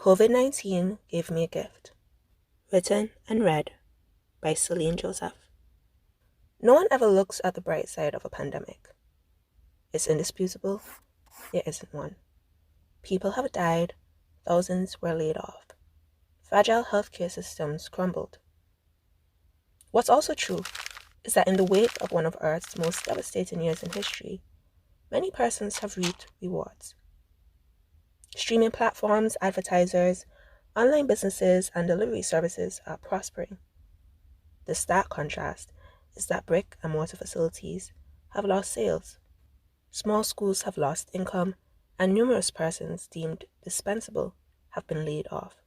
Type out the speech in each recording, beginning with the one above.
COVID-19 Gave Me a Gift, written and read by Celine Joseph. No one ever looks at the bright side of a pandemic. It's indisputable, there isn't one. People have died, thousands were laid off. Fragile healthcare systems crumbled. What's also true is that in the wake of one of Earth's most devastating years in history, many persons have reaped rewards. Streaming platforms, advertisers, online businesses, and delivery services are prospering. The stark contrast is that brick and mortar facilities have lost sales. Small schools have lost income, and numerous persons deemed dispensable have been laid off.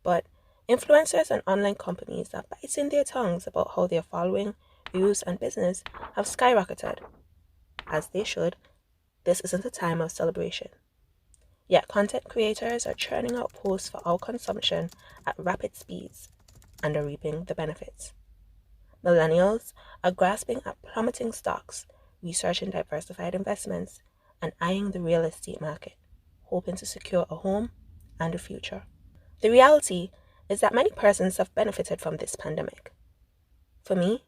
But influencers and online companies are biting their tongues about how their following, views, and business have skyrocketed. As they should, this isn't a time of celebration. Yet content creators are churning out posts for our consumption at rapid speeds and are reaping the benefits. Millennials are grasping at plummeting stocks, researching diversified investments, and eyeing the real estate market, hoping to secure a home and a future. The reality is that many persons have benefited from this pandemic. For me,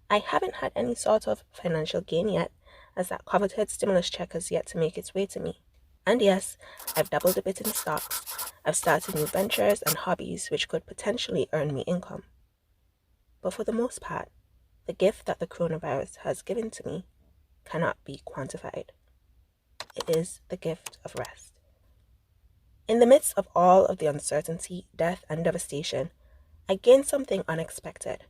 I haven't had any sort of financial gain yet, as that coveted stimulus check has yet to make its way to me. And yes, I've dabbled a bit in stocks. I've started new ventures and hobbies which could potentially earn me income. But for the most part, the gift that the coronavirus has given to me cannot be quantified. It is the gift of rest. In the midst of all of the uncertainty, death, and devastation, I gained something unexpected.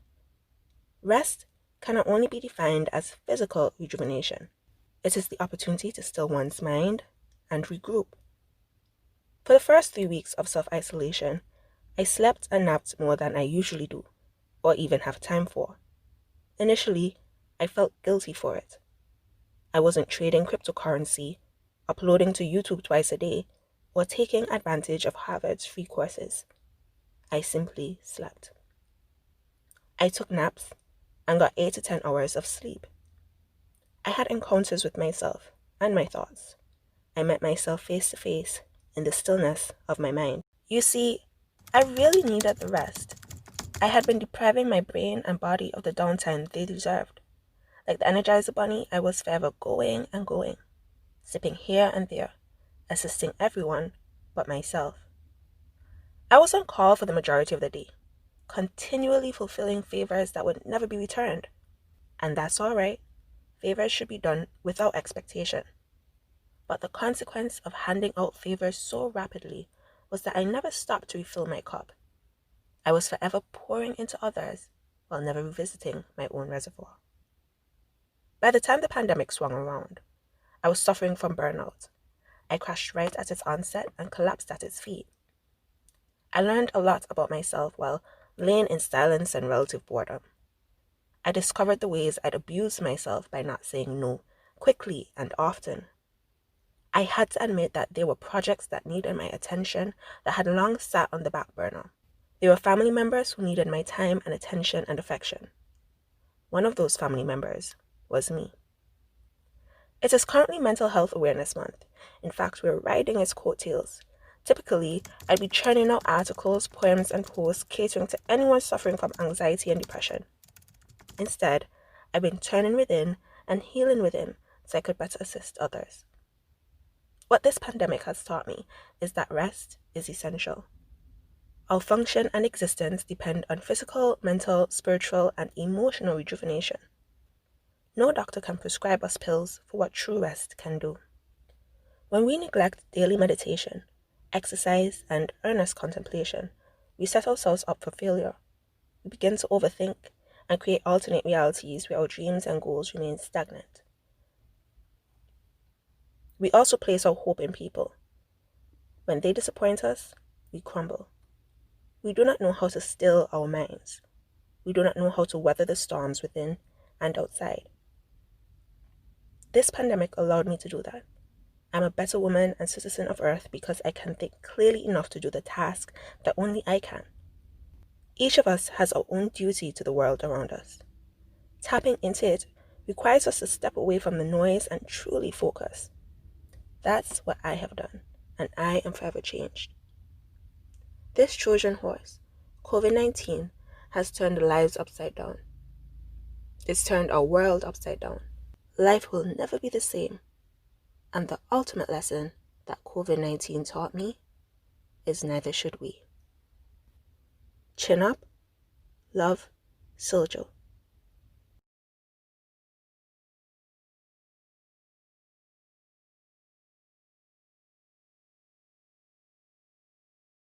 Rest cannot only be defined as physical rejuvenation. It is the opportunity to still one's mind and regroup. For the first 3 weeks of self-isolation, I slept and napped more than I usually do, or even have time for. Initially, I felt guilty for it. I wasn't trading cryptocurrency, uploading to YouTube twice a day, or taking advantage of Harvard's free courses. I simply slept. I took naps and got 8 to 10 hours of sleep. I had encounters with myself and my thoughts. I met myself face to face in the stillness of my mind. You see, I really needed the rest. I had been depriving my brain and body of the downtime they deserved. Like the Energizer Bunny, I was forever going and going, sipping here and there, assisting everyone but myself. I was on call for the majority of the day, continually fulfilling favors that would never be returned. And that's all right. Favors should be done without expectation. But the consequence of handing out favors so rapidly was that I never stopped to refill my cup. I was forever pouring into others while never revisiting my own reservoir. By the time the pandemic swung around, I was suffering from burnout. I crashed right at its onset and collapsed at its feet. I learned a lot about myself while laying in silence and relative boredom. I discovered the ways I'd abused myself by not saying no quickly and often. I had to admit that there were projects that needed my attention that had long sat on the back burner. There were family members who needed my time and attention and affection. One of those family members was me. It is currently Mental Health Awareness Month. In fact, we're riding its coattails. Typically, I'd be churning out articles, poems, and posts catering to anyone suffering from anxiety and depression. Instead, I've been turning within and healing within so I could better assist others. What this pandemic has taught me is that rest is essential. Our function and existence depend on physical, mental, spiritual, and emotional rejuvenation. No doctor can prescribe us pills for what true rest can do. When we neglect daily meditation, exercise, and earnest contemplation, we set ourselves up for failure. We begin to overthink and create alternate realities where our dreams and goals remain stagnant. We also place our hope in people. When they disappoint us, we crumble. We do not know how to still our minds. We do not know how to weather the storms within and outside. This pandemic allowed me to do that. I'm a better woman and citizen of Earth because I can think clearly enough to do the task that only I can. Each of us has our own duty to the world around us. Tapping into it requires us to step away from the noise and truly focus. That's what I have done, and I am forever changed. This Trojan horse, COVID-19, has turned lives upside down. It's turned our world upside down. Life will never be the same. And the ultimate lesson that COVID-19 taught me is neither should we. Chin up, love, Siljo.